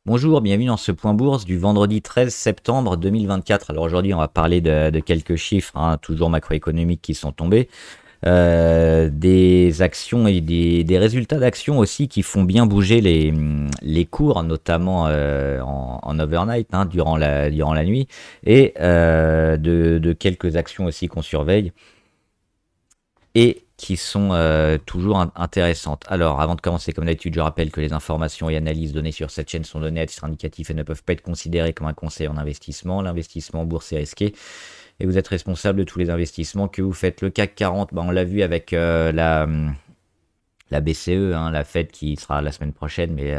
Bonjour, bienvenue dans ce point bourse du vendredi 13 septembre 2024. Alors aujourd'hui, on va parler de quelques chiffres, hein, toujours macroéconomiques qui sont tombés, des actions et des résultats d'actions aussi qui font bien bouger les cours, notamment en overnight, hein, durant la nuit, et de quelques actions aussi qu'on surveille et qui sont toujours intéressantes. Alors, avant de commencer, comme d'habitude, je rappelle que les informations et analyses données sur cette chaîne sont données à titre indicatif et ne peuvent pas être considérées comme un conseil en investissement. L'investissement en bourse est risqué et vous êtes responsable de tous les investissements que vous faites. Le CAC 40, on l'a vu avec la BCE, hein, la Fed qui sera la semaine prochaine, mais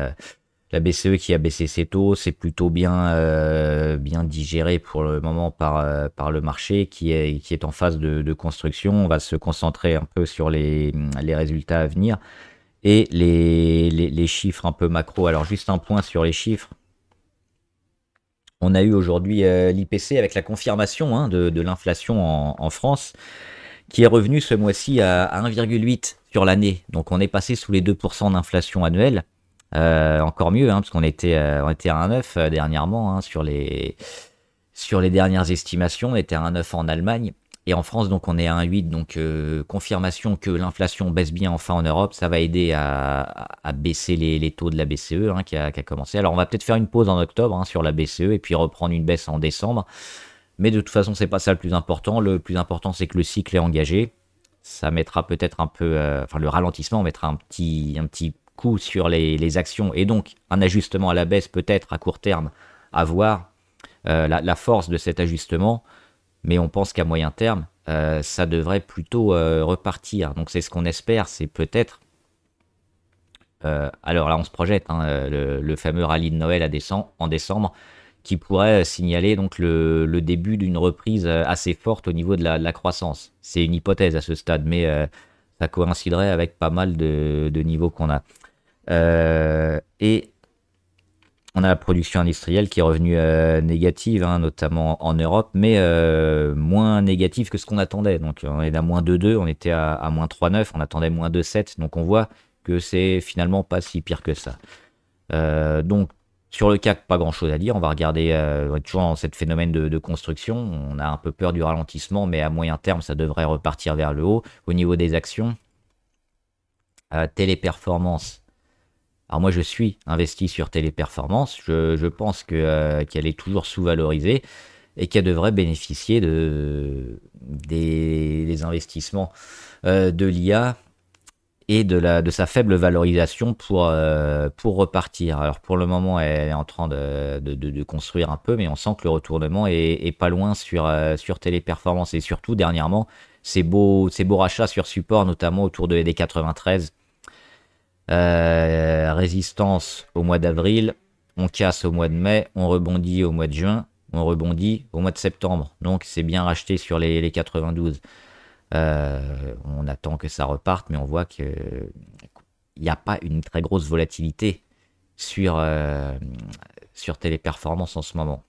la BCE qui a baissé ses taux, c'est plutôt bien digéré pour le moment par le marché qui est en phase de construction. On va se concentrer un peu sur les résultats à venir et les chiffres un peu macro. Alors juste un point sur les chiffres. On a eu aujourd'hui l'IPC avec la confirmation, hein, de l'inflation en France qui est revenu ce mois-ci à 1,8 sur l'année. Donc on est passé sous les 2% d'inflation annuelle. Encore mieux, hein, parce on était à 1,9 dernièrement, hein, sur les dernières estimations. On était à 1,9 en Allemagne. Et en France, donc, on est à 1,8. Donc, confirmation que l'inflation baisse bien enfin en Europe. Ça va aider à baisser les taux de la BCE, hein, qui a commencé. Alors, on va peut-être faire une pause en octobre, hein, sur la BCE et puis reprendre une baisse en décembre. Mais de toute façon, c'est pas ça le plus important. Le plus important, c'est que le cycle est engagé. Ça mettra peut-être un peu, enfin, le ralentissement mettra un petit coup sur les actions et donc un ajustement à la baisse peut-être à court terme à voir la force de cet ajustement, mais on pense qu'à moyen terme, ça devrait plutôt repartir. Donc c'est ce qu'on espère, c'est peut-être, alors là on se projette, hein, le fameux rallye de Noël en décembre, qui pourrait signaler donc le début d'une reprise assez forte au niveau de la croissance. C'est une hypothèse à ce stade, mais ça coïnciderait avec pas mal de niveaux qu'on a. Et on a la production industrielle qui est revenue négative, hein, notamment en Europe, mais moins négative que ce qu'on attendait. Donc on est à moins 2,2, on était à moins 3,9, on attendait moins 2,7. Donc on voit que c'est finalement pas si pire que ça. Donc sur le CAC, pas grand-chose à dire. On va regarder, on est toujours dans ce phénomène de construction. On a un peu peur du ralentissement, mais à moyen terme, ça devrait repartir vers le haut. Au niveau des actions, Téléperformance. Alors moi, je suis investi sur Téléperformance. Je pense qu'elle est toujours sous-valorisée et qu'elle devrait bénéficier des investissements de l'IA et de sa faible valorisation pour repartir. Alors pour le moment, elle est en train de construire un peu, mais on sent que le retournement est pas loin sur Téléperformance. Et surtout, dernièrement, ces beaux rachats sur support, notamment autour des 93. Résistance au mois d'avril, on casse au mois de mai, on rebondit au mois de juin, on rebondit au mois de septembre. Donc c'est bien racheté sur les 92. On attend que ça reparte, mais on voit qu'il n'y a pas une très grosse volatilité sur Téléperformance en ce moment.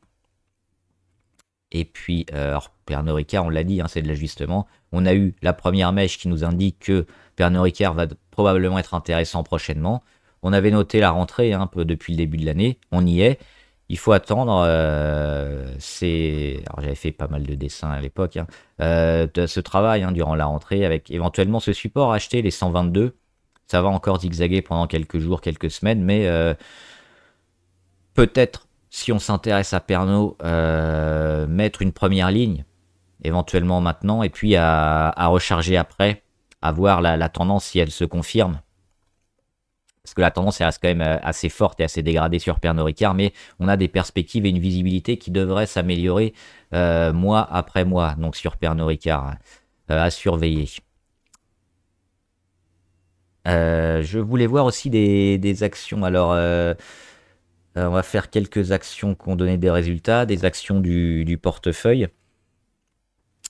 Et puis, alors, Pernod Ricard, on l'a dit, hein, c'est de l'ajustement. On a eu la première mèche qui nous indique que Pernod Ricard va probablement être intéressant prochainement. On avait noté la rentrée, hein, un peu depuis le début de l'année. On y est. Il faut attendre. Alors j'avais fait pas mal de dessins à l'époque, hein, de ce travail, hein, durant la rentrée avec éventuellement ce support acheté, les 122. Ça va encore zigzaguer pendant quelques jours, quelques semaines, mais peut-être, si on s'intéresse à Pernod, mettre une première ligne, éventuellement maintenant, et puis à recharger après, à voir la tendance si elle se confirme. Parce que la tendance elle reste quand même assez forte et assez dégradée sur Pernod Ricard, mais on a des perspectives et une visibilité qui devrait s'améliorer mois après mois, donc sur Pernod Ricard, à surveiller. Je voulais voir aussi des actions. Alors, on va faire quelques actions qui ont donné des résultats, des actions du portefeuille.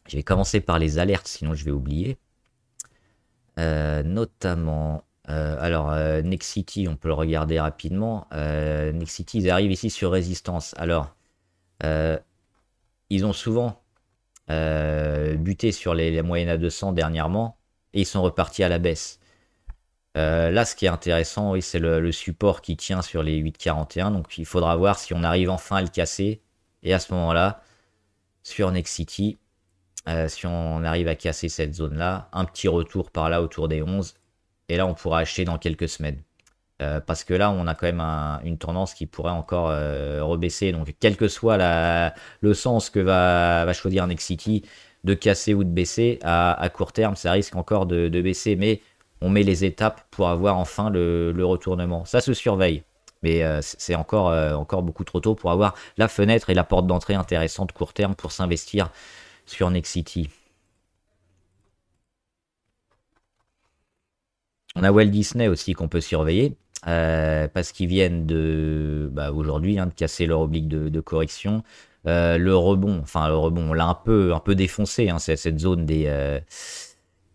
Je vais commencer par les alertes, sinon je vais oublier. Notamment, alors Nexity, on peut le regarder rapidement. Nexity, ils arrivent ici sur résistance. Alors, euh, ils ont souvent buté sur les moyennes à 200 dernièrement et ils sont repartis à la baisse. Là, ce qui est intéressant, oui, c'est le support qui tient sur les 8,41. Donc, il faudra voir si on arrive enfin à le casser. Et à ce moment-là, sur Nexity, si on arrive à casser cette zone-là, un petit retour par là autour des 11. Et là, on pourra acheter dans quelques semaines. Parce que là, on a quand même une tendance qui pourrait encore rebaisser. Donc, quel que soit le sens que va choisir Nexity, de casser ou de baisser, à court terme, ça risque encore de baisser. Mais on met les étapes pour avoir enfin le retournement. Ça se surveille. Mais c'est encore beaucoup trop tôt pour avoir la fenêtre et la porte d'entrée intéressante court terme pour s'investir sur Nexity. On a Walt Disney aussi qu'on peut surveiller. Parce qu'ils viennent aujourd'hui de casser leur oblique de correction. Le rebond, on l'a un peu défoncé, hein, c'est cette zone des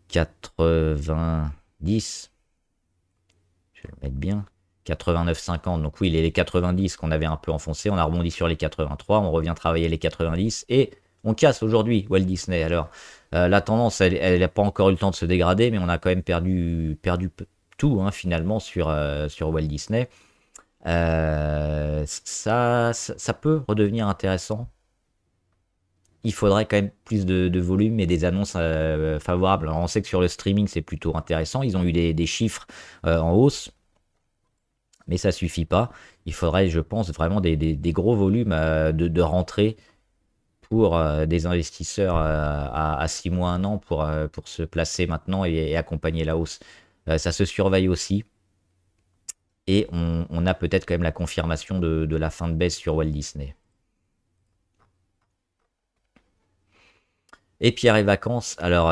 90. Je vais le mettre bien. 89,50. Donc oui, les 90 qu'on avait un peu enfoncé, on a rebondi sur les 83, on revient travailler les 90 et on casse aujourd'hui Walt Disney. Alors la tendance, elle n'a pas encore eu le temps de se dégrader, mais on a quand même perdu tout, hein, finalement sur Walt Disney. Ça peut redevenir intéressant. Il faudrait quand même plus de volume et des annonces favorables. Alors on sait que sur le streaming, c'est plutôt intéressant. Ils ont eu des chiffres en hausse, mais ça suffit pas. Il faudrait, je pense, vraiment des gros volumes de rentrée pour des investisseurs à 6 mois, 1 an pour se placer maintenant et accompagner la hausse. Ça se surveille aussi. Et on a peut-être quand même la confirmation de la fin de baisse sur Walt Disney. Et Pierre et Vacances. Alors,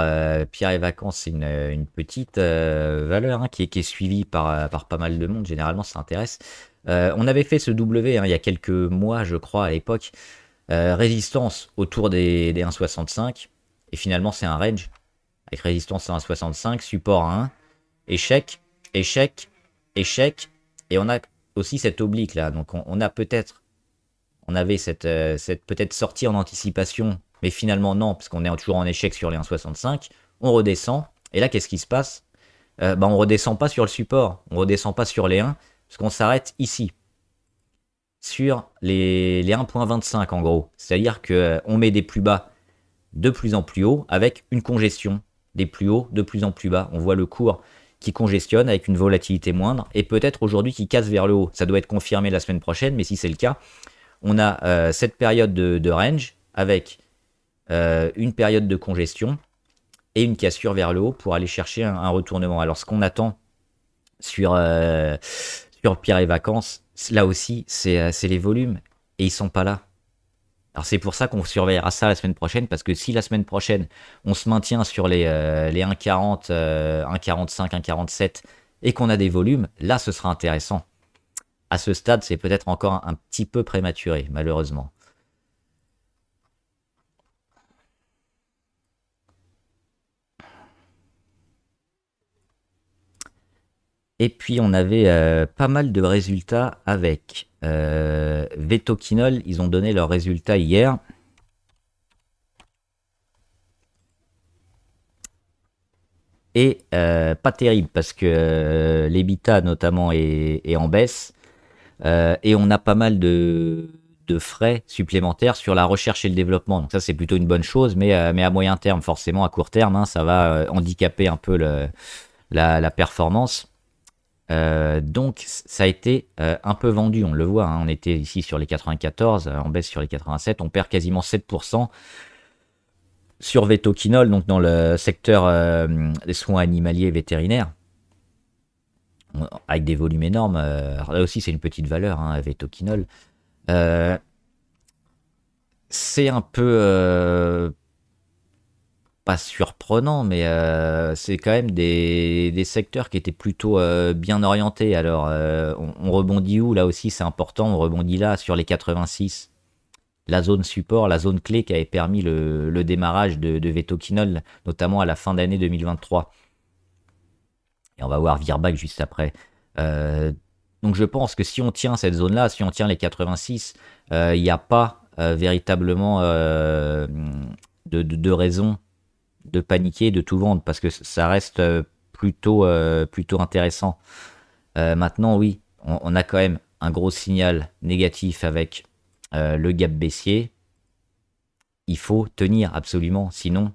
Pierre et Vacances, c'est une petite valeur, hein, qui est suivie par pas mal de monde. Généralement, ça intéresse. On avait fait ce W, hein, il y a quelques mois, je crois, à l'époque. Résistance autour des 1,65. Et finalement, c'est un range. Avec résistance à 1,65, support à 1. Échec, échec, échec. Et on a aussi cette oblique là. Donc, on avait cette peut-être sortie en anticipation. Mais finalement, non, parce qu'on est toujours en échec sur les 1,65. On redescend. Et là, qu'est-ce qui se passe? On redescend pas sur le support. On redescend pas sur les 1. Parce qu'on s'arrête ici. Sur les 1,25 en gros. C'est-à-dire qu'on met des plus bas de plus en plus haut avec une congestion. Des plus hauts de plus en plus bas. On voit le cours qui congestionne avec une volatilité moindre. Et peut-être aujourd'hui qui casse vers le haut. Ça doit être confirmé la semaine prochaine. Mais si c'est le cas, on a cette période de range avec une période de congestion et une cassure vers le haut pour aller chercher un retournement. Alors ce qu'on attend sur Pierre et Vacances, là aussi, c'est les volumes et ils sont pas là. Alors c'est pour ça qu'on surveillera ça la semaine prochaine, parce que si la semaine prochaine on se maintient sur les 1,40, 1,45, 1,47 et qu'on a des volumes, là ce sera intéressant. À ce stade, c'est peut-être encore un petit peu prématuré, malheureusement. Et puis on avait pas mal de résultats avec Vetoquinol. Ils ont donné leurs résultats hier. Et pas terrible parce que l'EBITDA notamment est en baisse. Et on a pas mal de frais supplémentaires sur la recherche et le développement. Donc ça c'est plutôt une bonne chose, mais à moyen terme, forcément à court terme, hein, ça va handicaper un peu la performance. Donc ça a été un peu vendu, on le voit, hein, on était ici sur les 94, en baisse sur les 87, on perd quasiment 7% sur Vetoquinol, donc dans le secteur des soins animaliers et vétérinaires, avec des volumes énormes. Alors là aussi c'est une petite valeur, hein, Vetoquinol. C'est un peu pas surprenant, mais c'est quand même des secteurs qui étaient plutôt bien orientés. Alors, on rebondit où? Là aussi, c'est important. On rebondit là sur les 86. La zone support, la zone clé qui avait permis le démarrage de Vetoquinol, notamment à la fin d'année 2023. Et on va voir Virbac juste après. Donc, je pense que si on tient cette zone-là, si on tient les 86, il n'y a pas véritablement de raison de paniquer, de tout vendre, parce que ça reste plutôt intéressant. Maintenant, oui, on a quand même un gros signal négatif avec le gap baissier. Il faut tenir absolument, sinon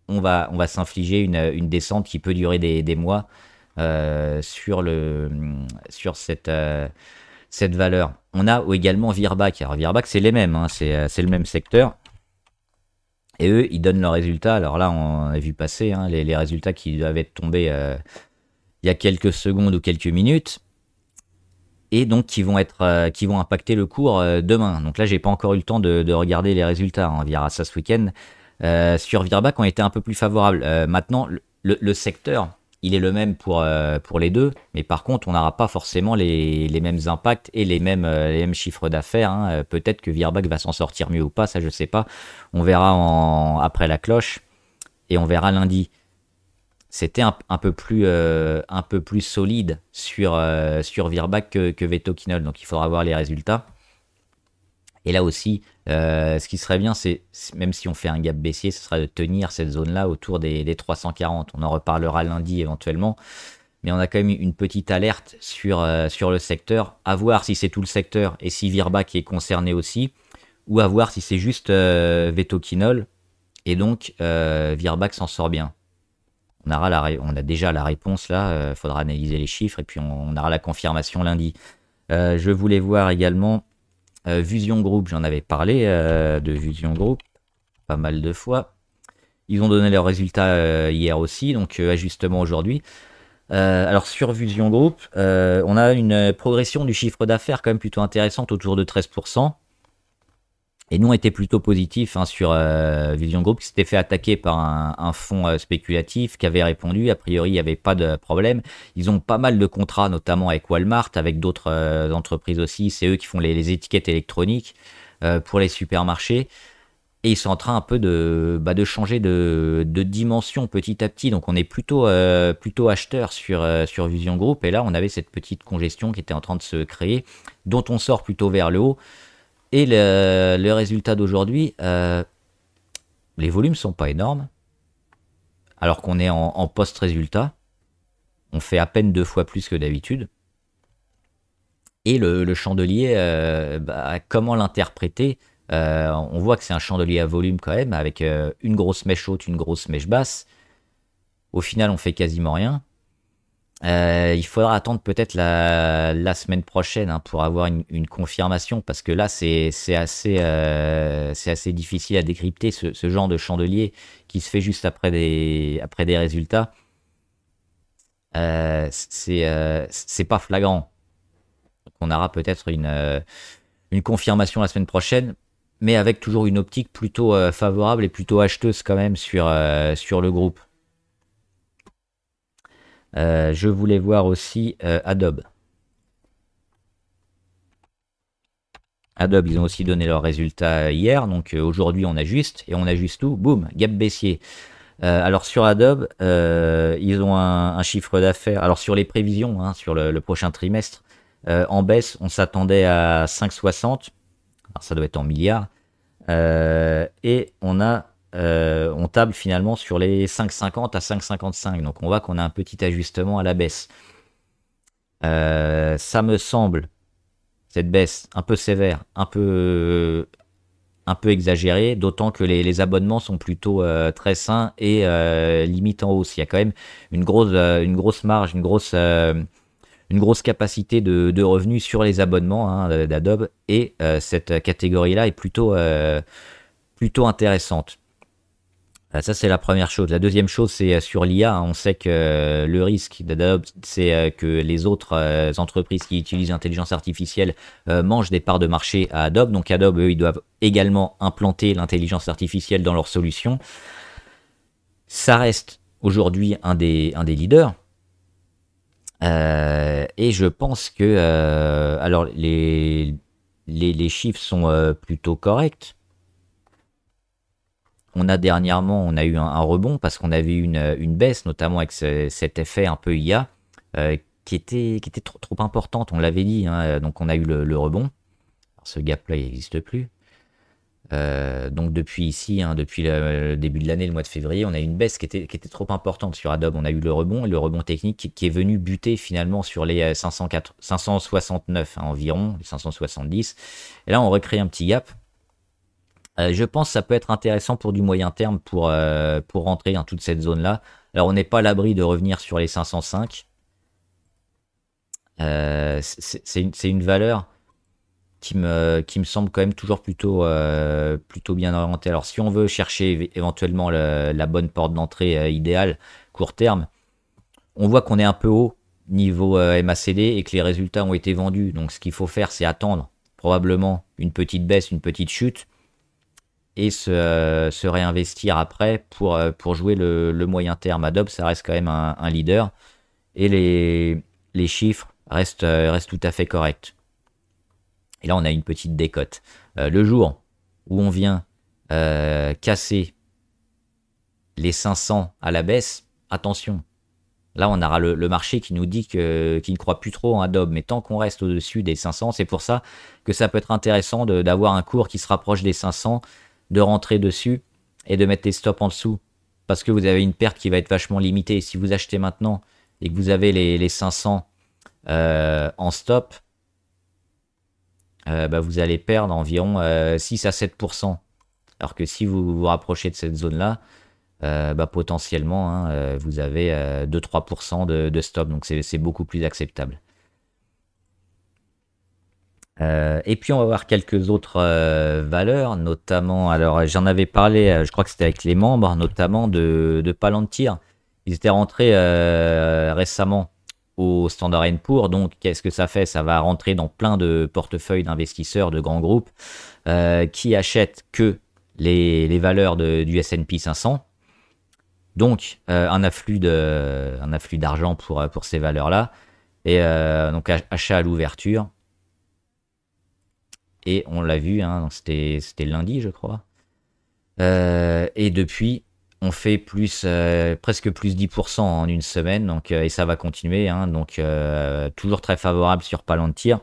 on va s'infliger une descente qui peut durer des mois sur cette valeur. On a également Virbac. Alors Virbac, c'est les mêmes, hein, c'est le même secteur. Et eux, ils donnent leurs résultats. Alors là, on a vu passer hein, les résultats qui doivent être tombés il y a quelques secondes ou quelques minutes. Et donc qui vont impacter le cours demain. Donc là, j'ai pas encore eu le temps de regarder les résultats. On verra ça ce week-end. Sur Virbac, on était un peu plus favorable. Maintenant, le secteur, il est le même pour les deux, mais par contre, on n'aura pas forcément les mêmes impacts et les mêmes chiffres d'affaires. Hein. Peut-être que Virbac va s'en sortir mieux ou pas, ça je sais pas. On verra après la cloche et on verra lundi. C'était un peu plus solide sur Virbac que Vetoquinol, donc il faudra voir les résultats. Et là aussi, ce qui serait bien, c'est même si on fait un gap baissier, ce serait de tenir cette zone-là autour des 340. On en reparlera lundi éventuellement, mais on a quand même une petite alerte sur le secteur. À voir si c'est tout le secteur et si Virbac est concerné aussi, ou à voir si c'est juste Vetoquinol et donc Virbac s'en sort bien. On a déjà la réponse là, il faudra analyser les chiffres et puis on aura la confirmation lundi. Je voulais voir également Fusion Group, j'en avais parlé de Fusion Group pas mal de fois. Ils ont donné leurs résultats hier aussi, donc ajustement aujourd'hui. Alors sur Fusion Group, on a une progression du chiffre d'affaires quand même plutôt intéressante, autour de 13%. Et nous, on était plutôt positifs hein, sur Fusion Group, qui s'était fait attaquer par un fonds spéculatif qui avait répondu. A priori, il n'y avait pas de problème. Ils ont pas mal de contrats, notamment avec Walmart, avec d'autres entreprises aussi. C'est eux qui font les étiquettes électroniques pour les supermarchés. Et ils sont en train un peu de changer de dimension petit à petit. Donc, on est plutôt acheteur sur Fusion Group. Et là, on avait cette petite congestion qui était en train de se créer, dont on sort plutôt vers le haut. Et le résultat d'aujourd'hui, les volumes sont pas énormes, alors qu'on est en post-résultat. On fait à peine 2 fois plus que d'habitude. Et le chandelier, comment l'interpréter on voit que c'est un chandelier à volume quand même, avec une grosse mèche haute, une grosse mèche basse. Au final, on fait quasiment rien. Il faudra attendre peut-être la semaine prochaine hein, pour avoir une confirmation, parce que là c'est assez difficile à décrypter ce genre de chandelier qui se fait juste après des résultats. C'est pas flagrant. Donc on aura peut-être une confirmation la semaine prochaine, mais avec toujours une optique plutôt favorable et plutôt acheteuse quand même sur le groupe. Je voulais voir aussi Adobe. Adobe, ils ont aussi donné leurs résultats hier, donc aujourd'hui on ajuste, et on ajuste tout, boum, gap baissier. Alors sur Adobe, ils ont un chiffre d'affaires, alors sur les prévisions, hein, sur le prochain trimestre, en baisse, on s'attendait à 5,60, alors ça doit être en milliards, et on table finalement sur les 5,50 à 5,55. Donc on voit qu'on a un petit ajustement à la baisse. Ça me semble, cette baisse, un peu sévère, un peu exagérée, d'autant que les abonnements sont plutôt très sains et limite en hausse. Il y a quand même une grosse marge, une grosse capacité de revenus sur les abonnements hein, d'Adobe, et cette catégorie-là est plutôt intéressante. Ça, c'est la première chose. La deuxième chose, c'est sur l'IA. On sait que le risque d'Adobe, c'est que les autres entreprises qui utilisent l'intelligence artificielle mangent des parts de marché à Adobe. Donc Adobe, eux, ils doivent également implanter l'intelligence artificielle dans leurs solutions. Ça reste aujourd'hui un des leaders. Et je pense que alors les chiffres sont plutôt corrects. Dernièrement, on a eu un rebond parce qu'on avait eu une baisse, notamment avec cet effet un peu IA, qui était trop importante, on l'avait dit, hein, donc on a eu le rebond. Alors, ce gap-là, il n'existe plus. Donc depuis ici, hein, depuis le début de l'année, le mois de février, on a eu une baisse qui était trop importante sur Adobe. On a eu le rebond technique qui est venu buter finalement sur les 569 hein, environ, les 570. Et là, on recrée un petit gap. Je pense que ça peut être intéressant pour du moyen terme pour rentrer dans toute cette zone-là. Alors, on n'est pas à l'abri de revenir sur les 505. C'est une valeur qui me semble quand même toujours plutôt bien orientée. Alors, si on veut chercher éventuellement la bonne porte d'entrée idéale, court terme, on voit qu'on est un peu haut niveau MACD et que les résultats ont été vendus. Donc, ce qu'il faut faire, c'est attendre probablement une petite baisse, une petite chute et se réinvestir après pour jouer le moyen terme. Adobe, ça reste quand même un leader et les chiffres restent tout à fait corrects. Et là, on a une petite décote. Le jour où on vient casser les 500 à la baisse, attention. Là, on aura le marché qui nous dit qu'il ne croit plus trop en Adobe. Mais tant qu'on reste au-dessus des 500, c'est pour ça que ça peut être intéressant d'avoir un cours qui se rapproche des 500, de rentrer dessus et de mettre les stops en dessous. Parce que vous avez une perte qui va être vachement limitée. Si vous achetez maintenant et que vous avez les 500 en stop, vous allez perdre environ 6 à 7%. Alors que si vous vous rapprochez de cette zone-là, potentiellement, hein, vous avez 2-3% de stop. Donc c'est beaucoup plus acceptable. Et puis on va voir quelques autres valeurs, notamment, alors j'en avais parlé, je crois que c'était avec les membres, notamment de Palantir. Ils étaient rentrés récemment au Standard & Poor's, donc qu'est-ce que ça fait? Ça va rentrer dans plein de portefeuilles d'investisseurs, de grands groupes, qui achètent que les valeurs du S&P 500. Donc un afflux d'argent pour ces valeurs-là. Et donc achat à l'ouverture. Et on l'a vu, hein, c'était lundi, je crois. Et depuis, on fait presque plus 10% en une semaine. Donc, et ça va continuer. Hein, donc, toujours très favorable sur Palantir.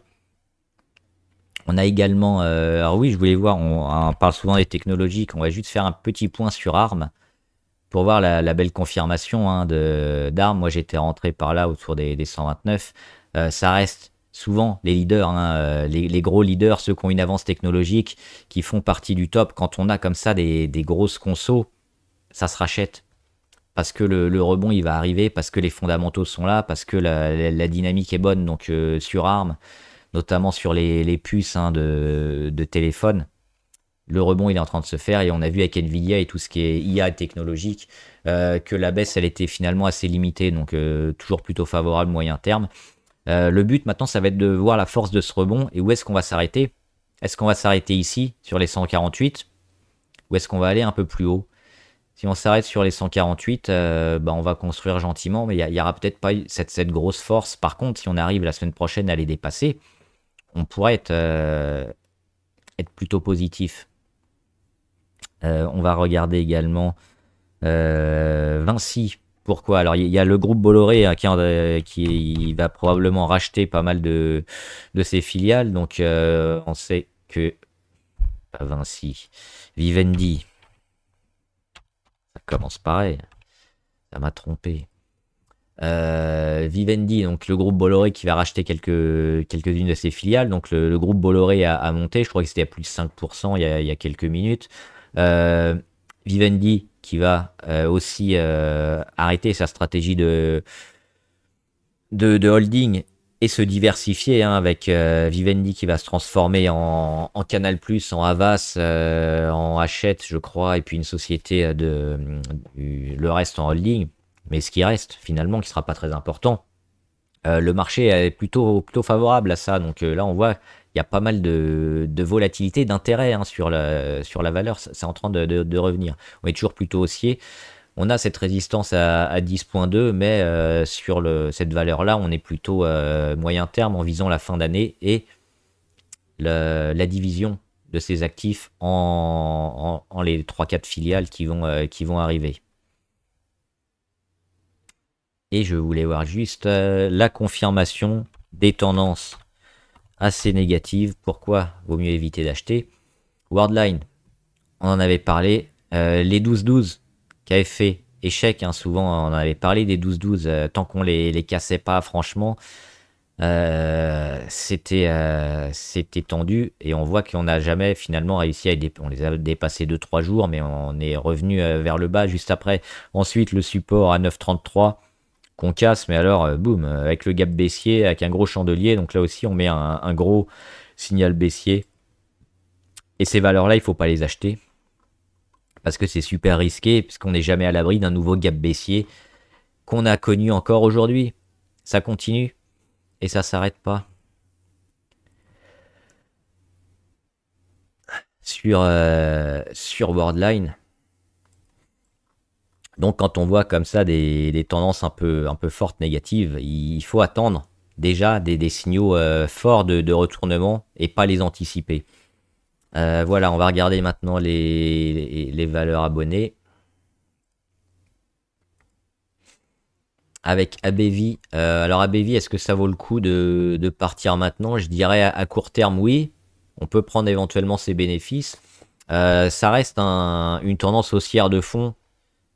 On a également... alors oui, je voulais voir, on parle souvent des technologiques. On va juste faire un petit point sur ARM pour voir la belle confirmation hein, d'ARM. Moi, j'étais rentré par là autour des 129. Ça reste... souvent les leaders, hein, les gros leaders, ceux qui ont une avance technologique, qui font partie du top. Quand on a comme ça des grosses consos, ça se rachète. Parce que le rebond, il va arriver, parce que les fondamentaux sont là, parce que la dynamique est bonne. Donc sur ARM, notamment sur les puces hein, de téléphone, le rebond, il est en train de se faire. Et on a vu avec Nvidia et tout ce qui est IA technologique, que la baisse, elle était finalement assez limitée. Donc toujours plutôt favorable moyen terme. Le but maintenant, ça va être de voir la force de ce rebond et où est-ce qu'on va s'arrêter. Est-ce qu'on va s'arrêter ici, sur les 148, ou est-ce qu'on va aller un peu plus haut? Si on s'arrête sur les 148, on va construire gentiment, mais il n'y aura peut-être pas cette grosse force. Par contre, si on arrive la semaine prochaine à les dépasser, on pourrait être plutôt positif. On va regarder également Vinci. Pourquoi? Alors, il y a le groupe Bolloré hein, qui va probablement racheter pas mal de ses filiales. Donc, on sait que... Pas Vinci. Vivendi. Ça commence pareil. Ça m'a trompé. Vivendi, donc le groupe Bolloré qui va racheter quelques-unes de ses filiales. Donc, le groupe Bolloré a monté. Je crois que c'était à plus de 5% il y a quelques minutes. Vivendi qui va aussi arrêter sa stratégie de holding et se diversifier hein, avec Vivendi qui va se transformer en Canal+, en Havas, en Hachette, je crois, et puis une société le reste en holding. Mais ce qui reste, finalement, qui sera pas très important. Le marché est plutôt favorable à ça. Donc là, on voit il y a pas mal de volatilité, d'intérêt hein, sur la valeur. C'est en train de revenir. On est toujours plutôt haussier. On a cette résistance à 10.2, mais sur cette valeur-là, on est plutôt moyen terme en visant la fin d'année et la division de ces actifs en les 3-4 filiales qui vont arriver. Et je voulais voir juste la confirmation des tendances assez négatives. Pourquoi vaut mieux éviter d'acheter? Worldline, on en avait parlé. Les 12-12 qui avaient fait échec, hein, souvent on en avait parlé des 12-12, tant qu'on les cassait pas, franchement, c'était tendu. Et on voit qu'on n'a jamais finalement réussi on les a dépassés 2-3 jours, mais on est revenu vers le bas juste après. Ensuite, le support à 9,33 qu'on casse, mais alors, boum, avec le gap baissier, avec un gros chandelier. Donc là aussi, on met un gros signal baissier. Et ces valeurs-là, il faut pas les acheter parce que c'est super risqué, puisqu'on n'est jamais à l'abri d'un nouveau gap baissier qu'on a connu encore aujourd'hui. Ça continue et ça s'arrête pas. Sur Worldline. Donc quand on voit comme ça des tendances un peu fortes négatives, il faut attendre déjà des signaux forts de retournement et pas les anticiper. Voilà, on va regarder maintenant les valeurs abonnées. Avec ABV. Alors ABV, est-ce que ça vaut le coup de partir maintenant? Je dirais à court terme, oui. On peut prendre éventuellement ses bénéfices. Ça reste une tendance haussière de fond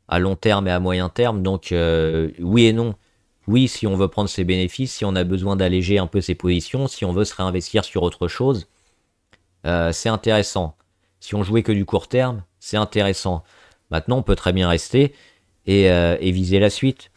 à long terme et à moyen terme. Donc oui et non. Oui, si on veut prendre ses bénéfices, si on a besoin d'alléger un peu ses positions, si on veut se réinvestir sur autre chose, c'est intéressant. Si on jouait que du court terme, c'est intéressant. Maintenant, on peut très bien rester et viser la suite.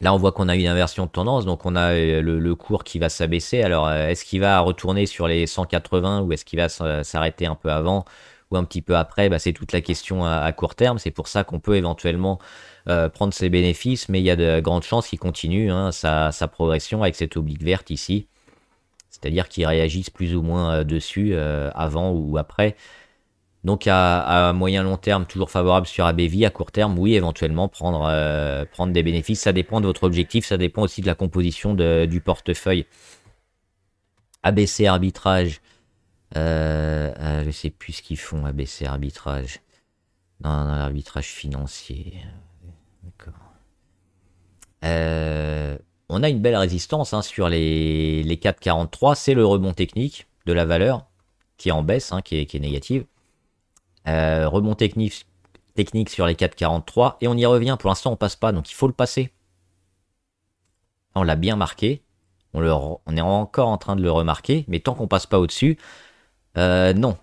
Là, on voit qu'on a une inversion de tendance, donc on a le cours qui va s'abaisser. Alors, est-ce qu'il va retourner sur les 180 ou est-ce qu'il va s'arrêter un peu avant ou un petit peu après? C'est toute la question à court terme. C'est pour ça qu'on peut éventuellement prendre ses bénéfices, mais il y a de grandes chances qu'il continue sa progression avec cette oblique verte ici. C'est-à-dire qu'il réagisse plus ou moins dessus avant ou après. Donc à moyen long terme, toujours favorable sur ABV. À court terme, oui, éventuellement prendre des bénéfices. Ça dépend de votre objectif, ça dépend aussi de la composition du portefeuille. ABC arbitrage. Je sais plus ce qu'ils font, ABC arbitrage. Non, l'arbitrage financier. D'accord. On a une belle résistance sur les 4,43. C'est le rebond technique de la valeur qui est en baisse, qui est négative. Rebond technique sur les 4,43 et on y revient. Pour l'instant, on passe pas, donc il faut le passer. On l'a bien marqué. On est encore en train de le remarquer, mais tant qu'on passe pas au-dessus, non.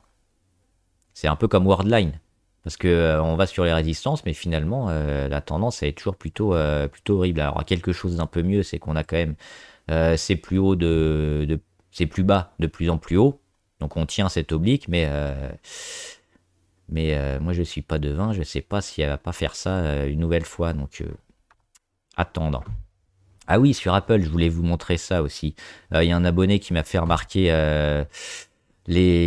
C'est un peu comme Worldline, parce que on va sur les résistances, mais finalement, la tendance elle est toujours plutôt horrible. Alors, quelque chose d'un peu mieux, c'est qu'on a quand même c'est plus haut c'est plus bas de plus en plus haut. Donc on tient cette oblique, mais moi je suis pas devin, je sais pas si elle va pas faire ça une nouvelle fois, donc attendre. Ah oui, sur Apple, je voulais vous montrer ça aussi. Il y a un abonné qui m'a fait remarquer les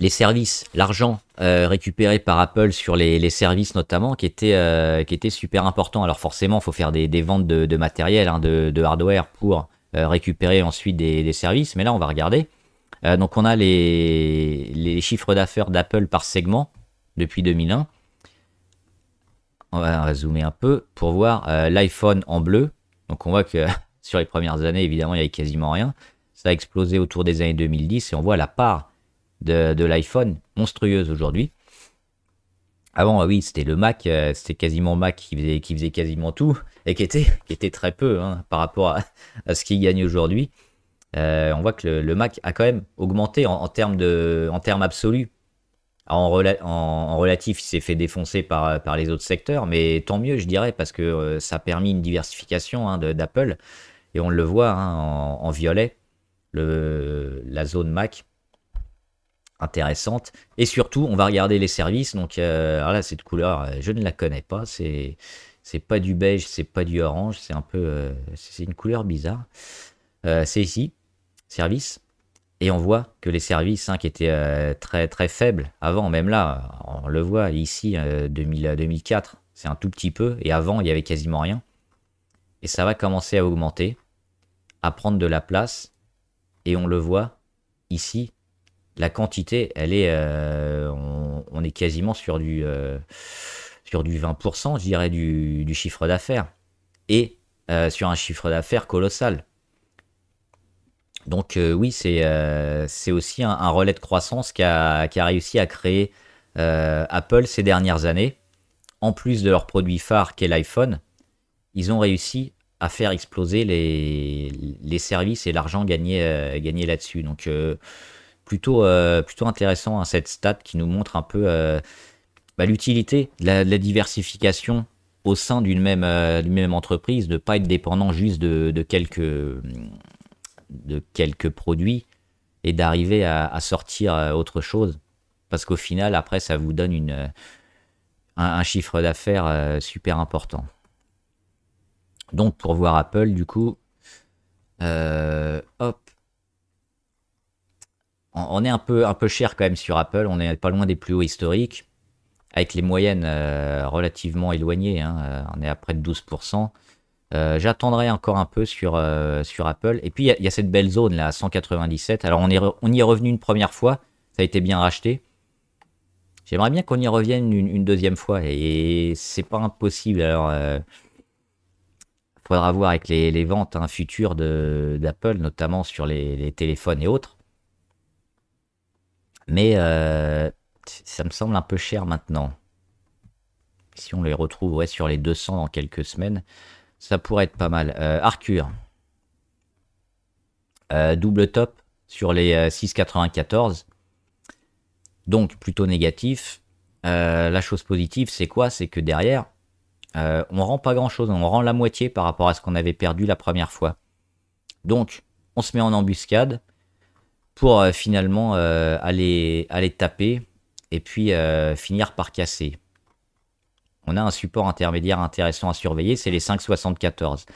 services, l'argent récupéré par Apple sur les services notamment, qui était super important. Alors forcément, il faut faire des ventes de matériel, de hardware pour récupérer ensuite des services. Mais là, on va regarder. Donc on a les chiffres d'affaires d'Apple par segment depuis 2001. On va zoomer un peu pour voir l'iPhone en bleu. Donc on voit que sur les premières années, évidemment, il n'y avait quasiment rien. Ça a explosé autour des années 2010 et on voit la part de l'iPhone monstrueuse aujourd'hui. Avant, oui, c'était le Mac, c'était quasiment Mac qui faisait quasiment tout et qui était très peu par rapport à ce qu'il gagne aujourd'hui. On voit que le Mac a quand même augmenté en termes absolus. En relatif, il s'est fait défoncer par les autres secteurs, mais tant mieux, je dirais, parce que ça a permis une diversification d'Apple. Et on le voit en violet, la zone Mac, intéressante. Et surtout, on va regarder les services. Donc alors là, cette couleur, je ne la connais pas. C'est pas du beige, c'est pas du orange, c'est un peu... c'est une couleur bizarre. C'est ici, service. Et on voit que les services qui étaient très très faibles avant, même là, on le voit ici, 2004, c'est un tout petit peu, et avant, il y avait quasiment rien. Et ça va commencer à augmenter, à prendre de la place, et on le voit ici, la quantité, elle est, on est quasiment sur du 20%, je dirais, du chiffre d'affaires, et sur un chiffre d'affaires colossal. Donc oui, c'est aussi un relais de croissance qu'a réussi à créer Apple ces dernières années. En plus de leur produit phare qu'est l'iPhone, ils ont réussi à faire exploser les services et l'argent gagné là-dessus. Donc plutôt intéressant, hein, cette stat qui nous montre un peu l'utilité de la diversification au sein d'une même entreprise, de ne pas être dépendant juste de quelques produits et d'arriver à sortir autre chose. Parce qu'au final, après, ça vous donne un chiffre d'affaires super important. Donc, pour voir Apple, du coup, hop, on est un peu cher quand même sur Apple. On n'est pas loin des plus hauts historiques, avec les moyennes relativement éloignées, hein. On est à près de 12%. J'attendrai encore un peu sur Apple. Et puis, il y a cette belle zone là, à 197. Alors, on y est revenu une première fois. Ça a été bien racheté. J'aimerais bien qu'on y revienne une deuxième fois. Et c'est pas impossible. Alors, faudra voir avec les ventes, hein, futures d'Apple, notamment sur les téléphones et autres. Mais ça me semble un peu cher maintenant. Si on les retrouve sur les 200 dans quelques semaines, ça pourrait être pas mal. Arcure. Double top sur les 6,94. Donc plutôt négatif. La chose positive, c'est quoi? C'est que derrière, on rend pas grand chose. On rend la moitié par rapport à ce qu'on avait perdu la première fois. Donc on se met en embuscade pour finalement aller taper et puis finir par casser. On a un support intermédiaire intéressant à surveiller, c'est les 5,74.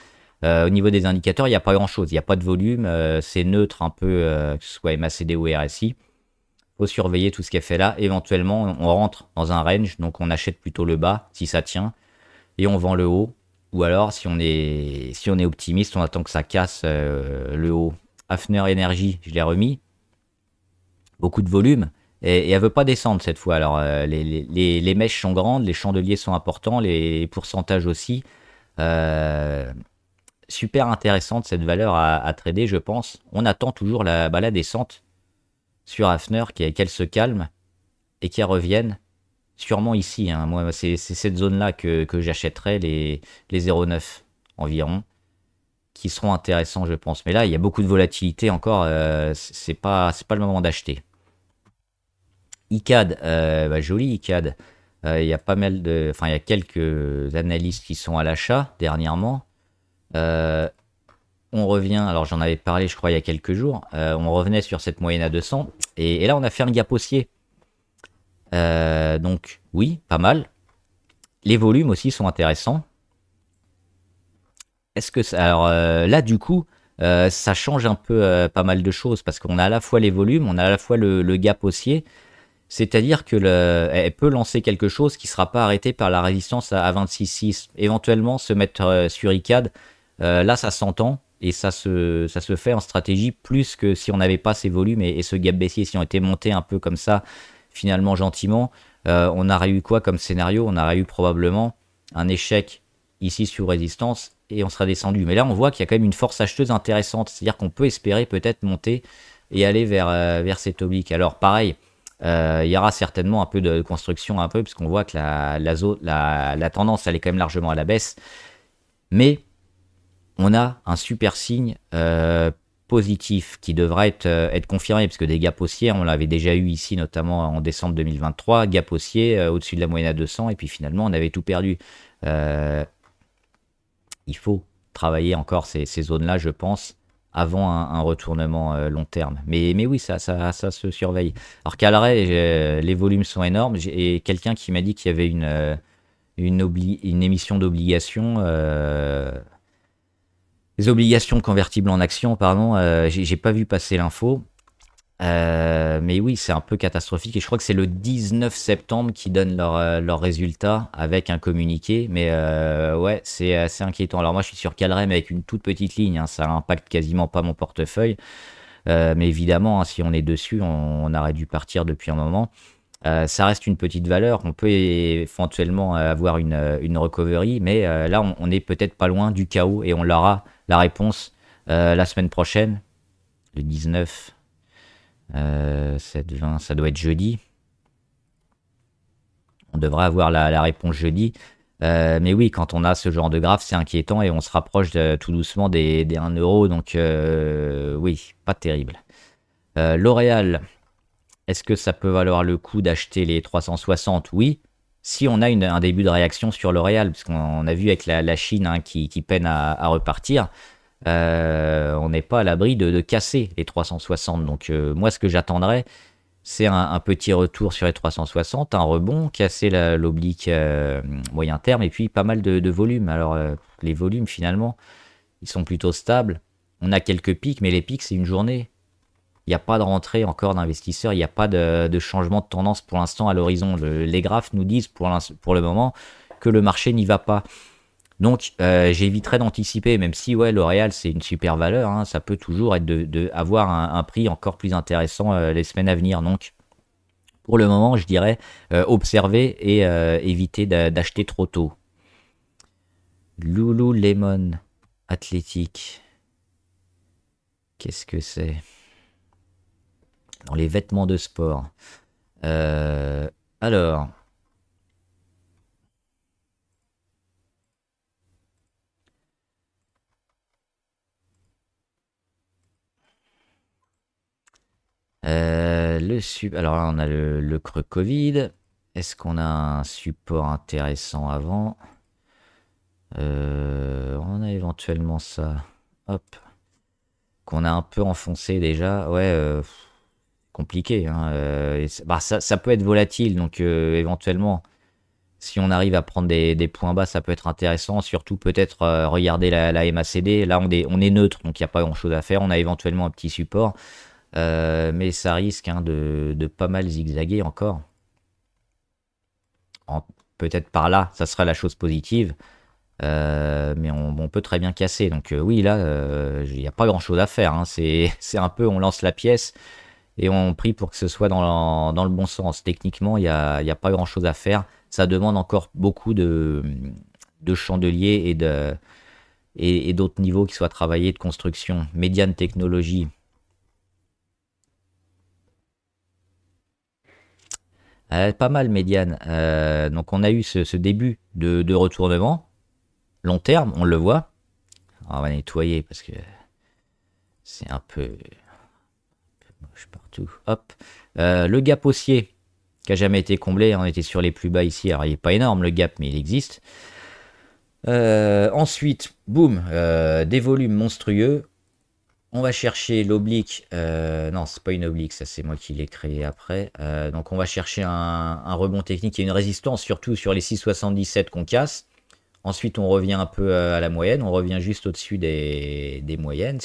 Au niveau des indicateurs, il n'y a pas grand-chose. Il n'y a pas de volume, c'est neutre un peu, que ce soit MACD ou RSI. Il faut surveiller tout ce qui est fait là. Éventuellement, on rentre dans un range, donc on achète plutôt le bas, si ça tient, et on vend le haut. Ou alors, si on est optimiste, on attend que ça casse le haut. Hafner Energy, je l'ai remis. Beaucoup de volume. Et elle veut pas descendre cette fois. Alors, les mèches sont grandes, les chandeliers sont importants, les pourcentages aussi. Super intéressante cette valeur à trader, je pense. On attend toujours la descente sur Hafner, qu'elle se calme et qu'elle revienne. Sûrement ici, hein. Moi, c'est cette zone-là que j'achèterai, les 0,9 environ, qui seront intéressants, je pense. Mais là, il y a beaucoup de volatilité encore. C'est pas le moment d'acheter. ICAD, joli ICAD. Il y a pas mal il y a quelques analystes qui sont à l'achat dernièrement. On revient, alors j'en avais parlé, je crois, il y a quelques jours. On revenait sur cette moyenne à 200. Et là, on a fait un gap haussier. Donc, oui, pas mal. Les volumes aussi sont intéressants. Est-ce que ça. Alors là, du coup, ça change un peu pas mal de choses parce qu'on a à la fois les volumes, on a à la fois le gap haussier. C'est-à-dire que elle peut lancer quelque chose qui ne sera pas arrêté par la résistance à 26,6. Éventuellement, se mettre sur ICAD, là, ça s'entend et ça se fait en stratégie plus que si on n'avait pas ces volumes et ce gap baissier. Si on était monté un peu comme ça, finalement, gentiment, on aurait eu quoi comme scénario? On aurait eu probablement un échec ici sur résistance et on sera descendu. Mais là, on voit qu'il y a quand même une force acheteuse intéressante. C'est-à-dire qu'on peut espérer peut-être monter et aller vers cet oblique. Alors, pareil. Il y aura certainement un peu de construction, puisqu'on voit que la tendance elle est quand même largement à la baisse. Mais on a un super signe positif qui devra être confirmé, parce que des gaps haussiers, on l'avait déjà eu ici, notamment en décembre 2023, gap haussier au-dessus de la moyenne à 200, et puis finalement on avait tout perdu. Il faut travailler encore ces zones-là, je pense, avant un retournement long terme. Mais oui, ça se surveille. Alors qu'à l'arrêt, les volumes sont énormes. J'ai quelqu'un qui m'a dit qu'il y avait une émission d'obligations, des obligations convertibles en actions, pardon. J'ai pas vu passer l'info. Mais oui, c'est un peu catastrophique. Et je crois que c'est le 19 septembre qui donne leurs résultats avec un communiqué. Mais ouais, c'est assez inquiétant. Alors moi, je suis sur Calrem avec une toute petite ligne, hein, ça impacte quasiment pas mon portefeuille. Mais évidemment, hein, si on est dessus, on aurait dû partir depuis un moment. Ça reste une petite valeur. On peut éventuellement avoir une recovery. Mais là, on est peut-être pas loin du chaos et on aura la réponse la semaine prochaine. Le 19, 7, 20, ça doit être jeudi. On devrait avoir la réponse jeudi. Mais oui, quand on a ce genre de graphe, c'est inquiétant et on se rapproche tout doucement des 1 euro. Donc oui, pas terrible. L'Oréal, est-ce que ça peut valoir le coup d'acheter les 360? Oui, si on a un début de réaction sur L'Oréal, parce qu'on a vu avec la Chine hein, qui peine à repartir, on n'est pas à l'abri de casser les 360. Donc moi, ce que j'attendrais, c'est un petit retour sur les 360, un rebond, casser l'oblique moyen terme, et puis pas mal de volume. Alors les volumes, finalement, ils sont plutôt stables. On a quelques pics, mais les pics, c'est une journée. Il n'y a pas de rentrée encore d'investisseurs, il n'y a pas de changement de tendance pour l'instant à l'horizon. Les graphes nous disent pour le moment que le marché n'y va pas. Donc j'éviterai d'anticiper, même si ouais, L'Oréal c'est une super valeur, hein, ça peut toujours être avoir un prix encore plus intéressant les semaines à venir. Donc pour le moment, je dirais observer et éviter d'acheter trop tôt. Lululemon Athlétique. Qu'est-ce que c'est? Dans les vêtements de sport. Alors. Alors là, on a le creux Covid. Est-ce qu'on a un support intéressant avant? On a éventuellement ça. Hop. Qu'on a un peu enfoncé déjà. Ouais, compliqué. Hein. Ça peut être volatile, donc éventuellement, si on arrive à prendre des points bas, ça peut être intéressant. Surtout peut-être regarder la MACD. Là, on est neutre, donc il n'y a pas grand-chose à faire. On a éventuellement un petit support. Mais ça risque hein, de pas mal zigzaguer encore. Peut-être par là, ça sera la chose positive. Mais on peut très bien casser. Donc oui, là, il n'y a pas grand-chose à faire. Hein. C'est un peu, on lance la pièce et on prie pour que ce soit dans le bon sens. Techniquement, il n'y a pas grand-chose à faire. Ça demande encore beaucoup de chandeliers et d'autres niveaux qui soient travaillés de construction. Médiane technologie. Pas mal médiane. Donc on a eu ce début de retournement. Long terme, on le voit. Alors, on va nettoyer parce que c'est un peu moche partout. Hop. Le gap haussier qui a jamais été comblé. On était sur les plus bas ici. Alors il n'est pas énorme le gap, mais il existe. Ensuite, boum, des volumes monstrueux. On va chercher l'oblique. Non, c'est pas une oblique, ça c'est moi qui l'ai créé après. Donc on va chercher un rebond technique et une résistance, surtout sur les 6,77 qu'on casse. Ensuite, on revient un peu à la moyenne. On revient juste au-dessus des moyennes,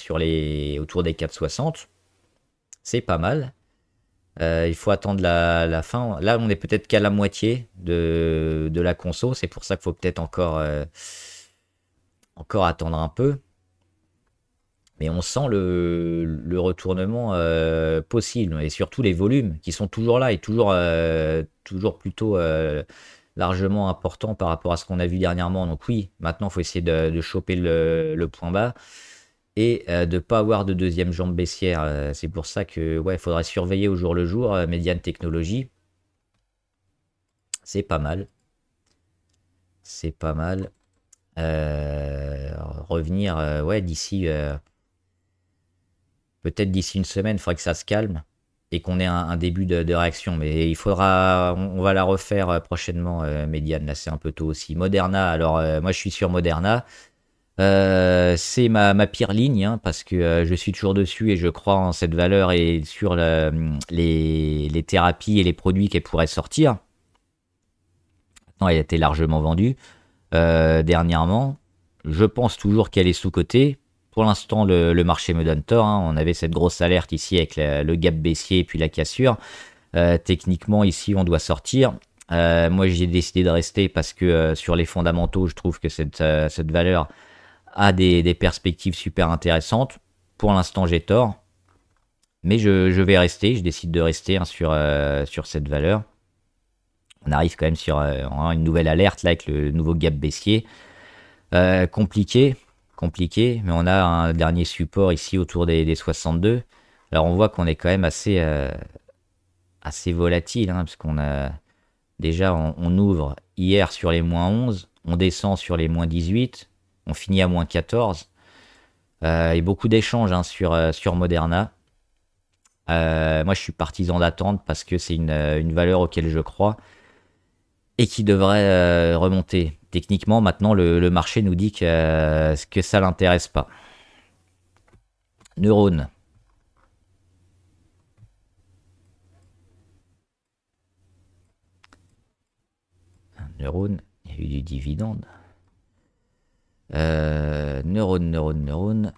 autour des 4,60. C'est pas mal. Il faut attendre la fin. Là, on est peut-être qu'à la moitié de la conso. C'est pour ça qu'il faut peut-être encore attendre un peu. Mais on sent le retournement possible. Et surtout les volumes qui sont toujours là et toujours plutôt largement importants par rapport à ce qu'on a vu dernièrement. Donc oui, maintenant, il faut essayer de choper le point bas et de ne pas avoir de deuxième jambe baissière. C'est pour ça que ouais, faudrait surveiller au jour le jour. Médiane technologie, c'est pas mal. C'est pas mal. Revenir ouais, d'ici... peut-être d'ici une semaine, il faudrait que ça se calme et qu'on ait un début de réaction. Mais il faudra... On va la refaire prochainement, médiane. Là, c'est un peu tôt aussi. Moderna, alors moi, je suis sur Moderna. C'est ma pire ligne hein, parce que je suis toujours dessus et je crois en cette valeur et sur les thérapies et les produits qu'elle pourrait sortir. Maintenant, elle a été largement vendue dernièrement. Je pense toujours qu'elle est sous-cotée. Pour l'instant, le marché me donne tort. Hein. On avait cette grosse alerte ici avec le gap baissier et puis la cassure. Techniquement, ici, on doit sortir. Moi, j'ai décidé de rester parce que sur les fondamentaux, je trouve que cette valeur a des perspectives super intéressantes. Pour l'instant, j'ai tort. Mais je vais rester. Je décide de rester hein, sur cette valeur. On arrive quand même sur une nouvelle alerte là avec le nouveau gap baissier. Compliqué. compliqué, mais on a un dernier support ici autour des 62. Alors on voit qu'on est quand même assez volatile, hein, parce qu'on a déjà, on ouvre hier sur les -11, on descend sur les -18, on finit à -14. Et beaucoup d'échanges, hein, sur Moderna. Moi, je suis partisan d'attendre parce que c'est une valeur auquel je crois et qui devrait remonter. Techniquement, maintenant, le marché nous dit que ça l'intéresse pas. Neurone. Neurone, il y a eu du dividende. Neurone.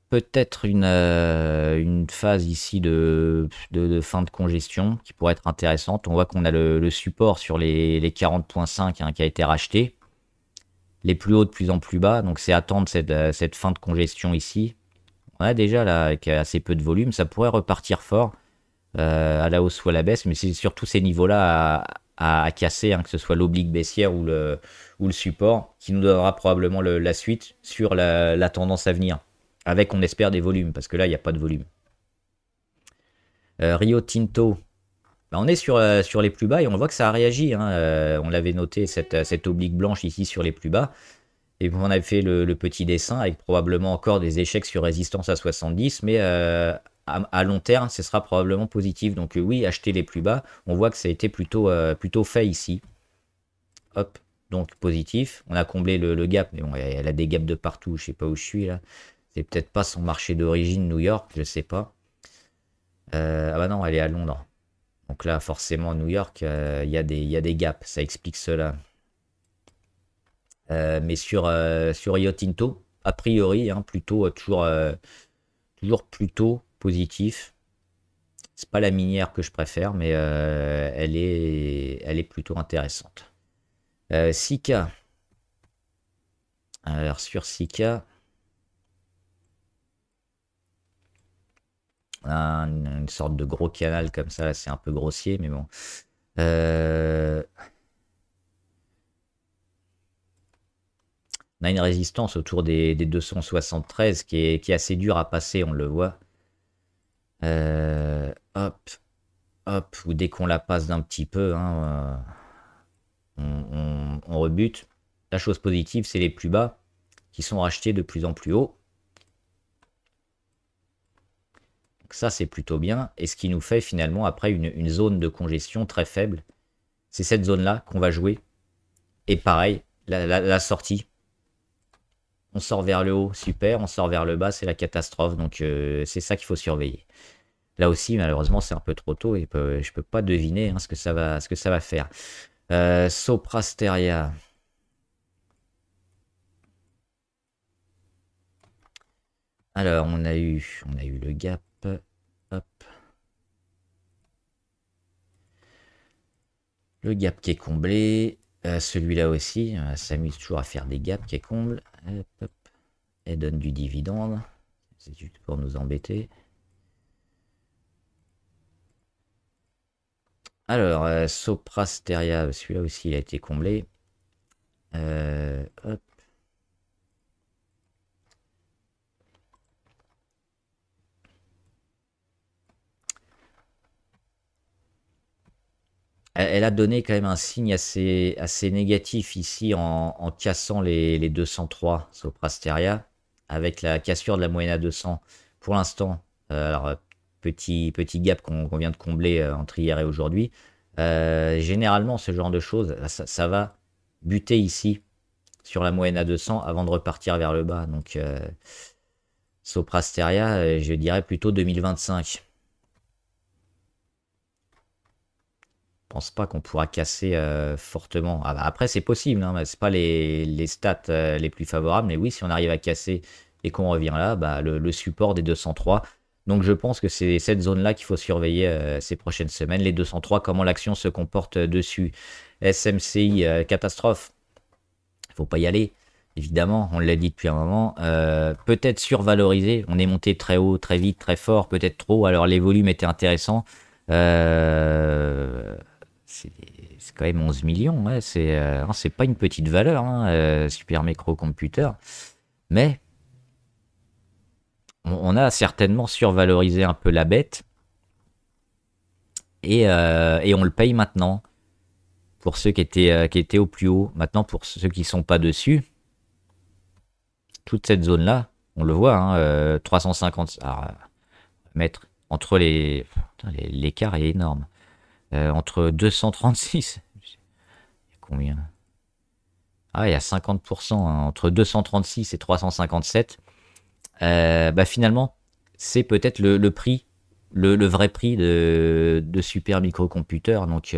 Peut-être une phase ici de fin de congestion qui pourrait être intéressante. On voit qu'on a le support sur les 40,5, hein, qui a été racheté. Les plus hauts de plus en plus bas. Donc c'est attendre cette fin de congestion ici. On a déjà là avec assez peu de volume. Ça pourrait repartir fort à la hausse ou à la baisse. Mais c'est surtout ces niveaux-là à casser, hein, que ce soit l'oblique baissière ou le support, qui nous donnera probablement la suite sur la tendance à venir. Avec, on espère, des volumes, parce que là, il n'y a pas de volume. Rio Tinto, bah, on est sur les plus bas et on voit que ça a réagi, hein. On l'avait noté, cette oblique blanche ici sur les plus bas. Et on avait fait le petit dessin avec probablement encore des échecs sur résistance à 70, mais à long terme, ce sera probablement positif. Donc oui, acheter les plus bas, on voit que ça a été plutôt fait ici. Hop, donc positif. On a comblé le gap, mais bon, elle a des gaps de partout, je sais pas où je suis là. C'est peut-être pas son marché d'origine, New York, je sais pas. Ah bah non, elle est à Londres. Donc là, forcément, New York, il y a des gaps, ça explique cela. Mais sur Rio Tinto, a priori, hein, plutôt toujours plutôt positif. C'est pas la minière que je préfère, mais elle est plutôt intéressante. Sika. Alors sur Sika, une sorte de gros canal comme ça, c'est un peu grossier, mais bon. On a une résistance autour des 273 qui est assez dure à passer, on le voit. Hop, hop, ou dès qu'on la passe d'un petit peu, hein, on rebute. La chose positive, c'est les plus bas qui sont rachetés de plus en plus haut. Donc ça, c'est plutôt bien. Et ce qui nous fait finalement après une zone de congestion très faible. C'est cette zone-là qu'on va jouer. Et pareil, la sortie. On sort vers le haut, super. On sort vers le bas, c'est la catastrophe. Donc c'est ça qu'il faut surveiller. Là aussi, malheureusement, c'est un peu trop tôt et je peux pas deviner, hein, ce que ça va faire. Soprasteria. Alors, on a eu le gap. Hop. Le gap qui est comblé. Celui-là aussi, s'amuse toujours à faire des gaps qui est comble. Hop, hop. Elle donne du dividende. C'est juste pour nous embêter. Alors, Soprasteria, celui-là aussi, il a été comblé. Hop. Elle a donné quand même un signe assez négatif ici en cassant les 203 Soprasteria, avec la cassure de la moyenne à 200 pour l'instant. Alors, petit gap qu'on vient de combler entre hier et aujourd'hui. Généralement, ce genre de choses, ça va buter ici sur la moyenne à 200 avant de repartir vers le bas. Donc, Soprasteria, je dirais plutôt 2025. Je pense pas qu'on pourra casser fortement. Ah bah après, c'est possible, hein, c'est pas les stats les plus favorables, mais oui, si on arrive à casser et qu'on revient là, bah, le support des 203. Donc je pense que c'est cette zone-là qu'il faut surveiller ces prochaines semaines. Les 203, comment l'action se comporte dessus. SMCI, catastrophe. Il faut pas y aller, évidemment, on l'a dit depuis un moment. Peut-être survalorisé, on est monté très haut, très vite, très fort, peut-être trop, alors les volumes étaient intéressants. C'est c'est quand même 11 millions, ouais, c'est pas une petite valeur, hein, Super Microcomputer. Mais on a certainement survalorisé un peu la bête et on le paye maintenant pour ceux qui étaient au plus haut. Maintenant, pour ceux qui sont pas dessus, toute cette zone-là, on le voit, hein, 350. Alors, mettre entre les. Putain, l'écart est énorme. Entre 236. Il y a combien? Ah, il y a 50%, hein, entre 236 et 357. Bah finalement, c'est peut-être le prix, le vrai prix de Super Microcomputer. Donc,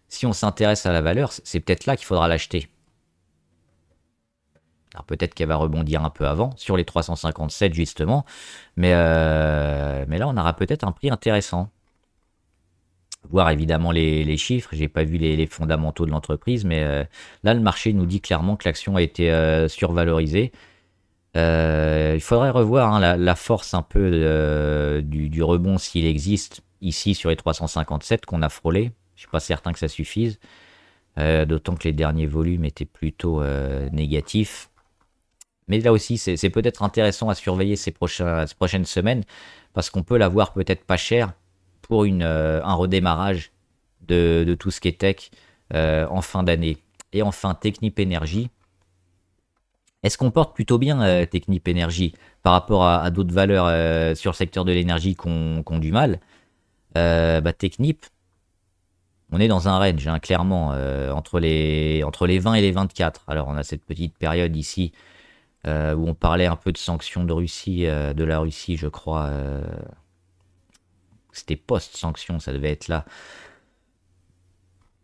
si on s'intéresse à la valeur, c'est peut-être là qu'il faudra l'acheter. Alors peut-être qu'elle va rebondir un peu avant, sur les 357 justement, mais là on aura peut-être un prix intéressant. Voir évidemment les chiffres, j'ai pas vu les fondamentaux de l'entreprise, mais là le marché nous dit clairement que l'action a été survalorisée. Il faudrait revoir, hein, la force un peu du rebond s'il existe ici sur les 357 qu'on a frôlé. Je suis pas certain que ça suffise, d'autant que les derniers volumes étaient plutôt négatifs. Mais là aussi, c'est peut-être intéressant à surveiller ces prochaines semaines, parce qu'on peut l'avoir peut-être pas cher pour un redémarrage de tout ce qui est tech en fin d'année. Et enfin, Technip Energy. Elle se comporte plutôt bien, Technip Energy, par rapport à d'autres valeurs sur le secteur de l'énergie qui ont du mal. Technip, on est dans un range, hein, clairement, entre les 20 et les 24. Alors, on a cette petite période ici où on parlait un peu de sanctions de Russie, de la Russie, je crois. C'était post-sanctions, ça devait être là,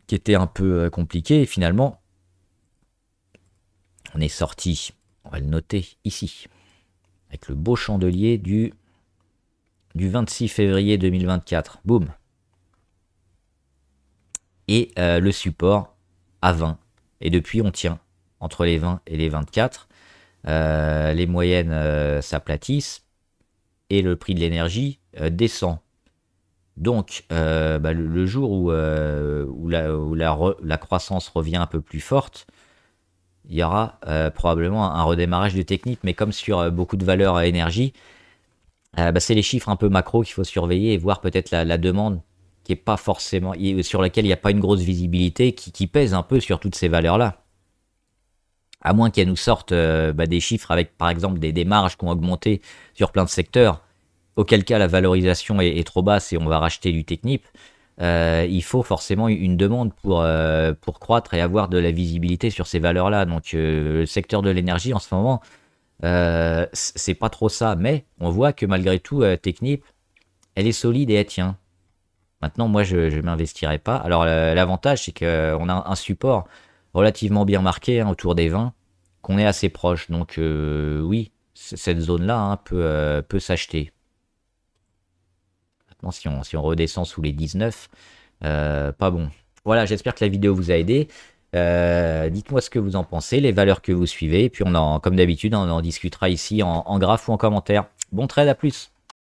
qui était un peu compliqué. Et finalement, on est sorti, on va le noter ici, avec le beau chandelier du 26 février 2024. Boum. Et le support à 20. Et depuis, on tient entre les 20 et les 24. Les moyennes s'aplatissent et le prix de l'énergie descend. Donc, le jour où la croissance revient un peu plus forte, il y aura probablement un redémarrage de Technip. Mais comme sur beaucoup de valeurs énergie, c'est les chiffres un peu macro qu'il faut surveiller et voir peut-être la demande qui est pas forcément, sur laquelle il n'y a pas une grosse visibilité, qui pèse un peu sur toutes ces valeurs-là. À moins qu'elles nous sortent des chiffres avec, par exemple, des marges qui ont augmenté sur plein de secteurs, auquel cas la valorisation est trop basse et on va racheter du Technip. Il faut forcément une demande pour croître et avoir de la visibilité sur ces valeurs-là. Donc, le secteur de l'énergie, en ce moment, c'est pas trop ça. Mais on voit que malgré tout, Technip, elle est solide et elle tient. Maintenant, moi, je ne m'investirai pas. Alors, l'avantage, c'est qu'on a un support relativement bien marqué, hein, autour des 20, qu'on est assez proche. Donc, oui, cette zone-là, hein, peut s'acheter. Maintenant, si on redescend sous les 19, pas bon. Voilà, j'espère que la vidéo vous a aidé. Dites-moi ce que vous en pensez, les valeurs que vous suivez. Et puis, comme d'habitude, on en discutera ici en graphe ou en commentaire. Bon trade, à plus!